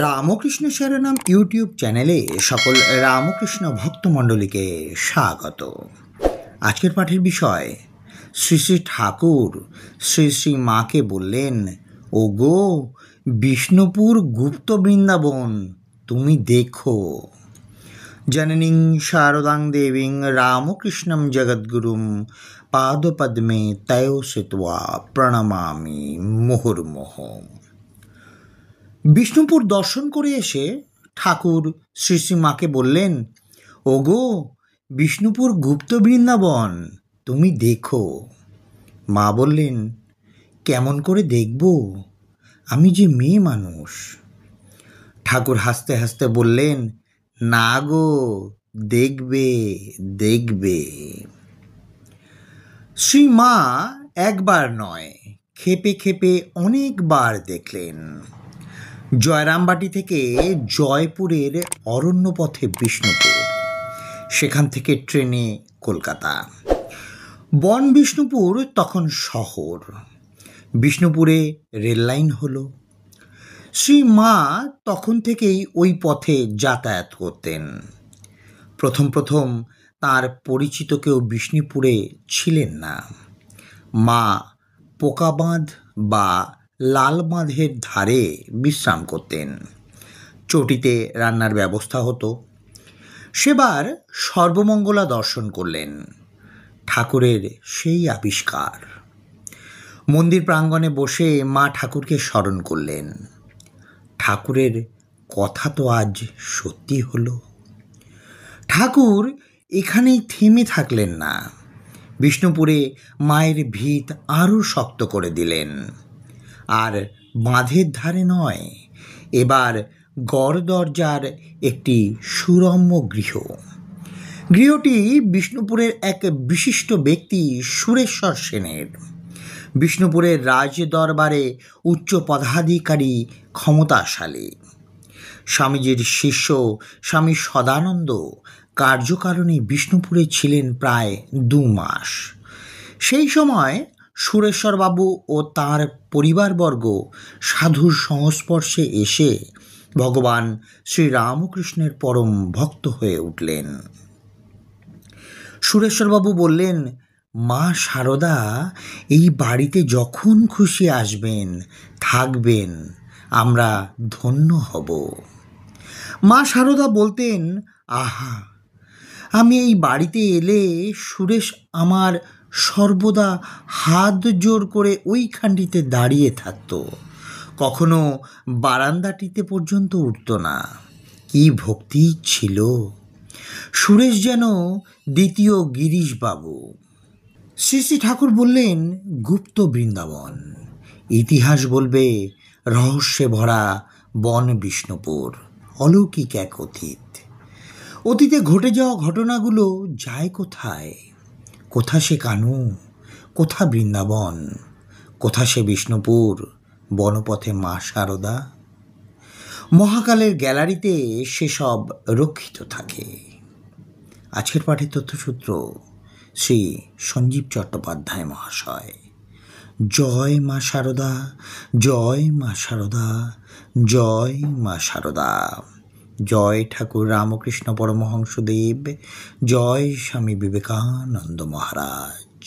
Ramakrishna শরণম YouTube চ্যানেলে সকল রামকৃষ্ণ ভক্তমণ্ডলীকে স্বাগত। আজকের পাঠের বিষয় শ্রী শ্রী ঠাকুর শ্রী শ্রী মাকে বললেন, ওগো বিষ্ণুপুর গুপ্ত বৃন্দাবন তুমি দেখো। জননীং শারদাং দেবীং রামকৃষ্ণম জগদ্গুরুম পাদপদ্মে তয়ো শ্রিত্বা প্রণমামি মুহুর্মুহুঃ। বিষ্ণুপুর দর্শন করে এসে ঠাকুর শ্রী শ্রী মাকে বললেন, ওগো বিষ্ণুপুর গুপ্ত বৃন্দাবন তুমি দেখো। মা বললেন, কেমন করে দেখব, আমি যে মেয়ে মানুষ। ঠাকুর হাসতে হাসতে বললেন, না গো, দেখবে দেখবে। শ্রী মা একবার নয়, খেপে খেপে অনেকবার দেখলেন। জয়রামবাটি থেকে জয়পুরের অরণ্যপথে বিষ্ণুপুর, সেখান থেকে ট্রেনে কলকাতা। বন বিষ্ণুপুর তখন শহর। বিষ্ণুপুরে রেললাইন হলো। শ্রী মা তখন থেকেই ওই পথে যাতায়াত করতেন। প্রথম প্রথম তার পরিচিত কেউ বিষ্ণুপুরে ছিলেন না। মা পোকাবাঁধ বা লালবাঁধের ধারে বিশ্রাম করতেন। চটিতে রান্নার ব্যবস্থা হতো। সেবার সর্বমঙ্গলা দর্শন করলেন। ঠাকুরের সেই আবিষ্কার। মন্দির প্রাঙ্গণে বসে মা ঠাকুরকে স্মরণ করলেন। ঠাকুরের কথা তো আজ সত্যি হলো। ঠাকুর এখানেই থেমে থাকলেন না। বিষ্ণুপুরে মায়ের ভিত আরও শক্ত করে দিলেন। আর বাঁধের ধারে নয়, এবার গড় দরজার একটি সুরম্য গৃহ। গৃহটি বিষ্ণুপুরের এক বিশিষ্ট ব্যক্তি সুরেশ্বর সেনের। বিষ্ণুপুরের রাজ দরবারে উচ্চ পদাধিকারী, ক্ষমতাশালী। স্বামীজির শিষ্য স্বামী সদানন্দ কার্যকারণে বিষ্ণুপুরে ছিলেন প্রায় 2 মাস। সেই সময় সুরেশ্বরবাবু ও তাঁর পরিবারবর্গ সাধুর সংস্পর্শে এসে ভগবান শ্রীরামকৃষ্ণের পরম ভক্ত হয়ে উঠলেন। সুরেশ্বরবাবু বললেন, মা শারদা এই বাড়িতে যখন খুশি আসবেন, থাকবেন, আমরা ধন্য হব। মা শারদা বলতেন, আহা, আমি এই বাড়িতে এলে সুরেশ আমার সর্বদা হাত জোর করে ওইখানটিতে দাঁড়িয়ে থাকত, কখনো বারান্দাটিতে পর্যন্ত উঠত না। কি ভক্তি ছিল! সুরেশ যেন দ্বিতীয় গিরিশবাবু। শ্রী শ্রী ঠাকুর বললেন, গুপ্ত বৃন্দাবন, ইতিহাস বলবে রহস্যে ভরা বন বিষ্ণুপুর, অলৌকিক এক অতীত। অতীতে ঘটে যাওয়া ঘটনাগুলো যায় কোথায়? কোথা সে কানু, কোথা বৃন্দাবন, কোথা সে বিষ্ণুপুর, বনপথে মা শারদা? মহাকালের গ্যালারিতে সেসব রক্ষিত থাকে। আজকের পাঠের তথ্যসূত্র শ্রী সঞ্জীব চট্টোপাধ্যায় মহাশয়। জয় মা শারদা, জয় মা শারদা, জয় মা শারদা। জয় ঠাকুর রামকৃষ্ণ পরমহংসদেব, জয় স্বামী বিবেকানন্দ মহারাজ।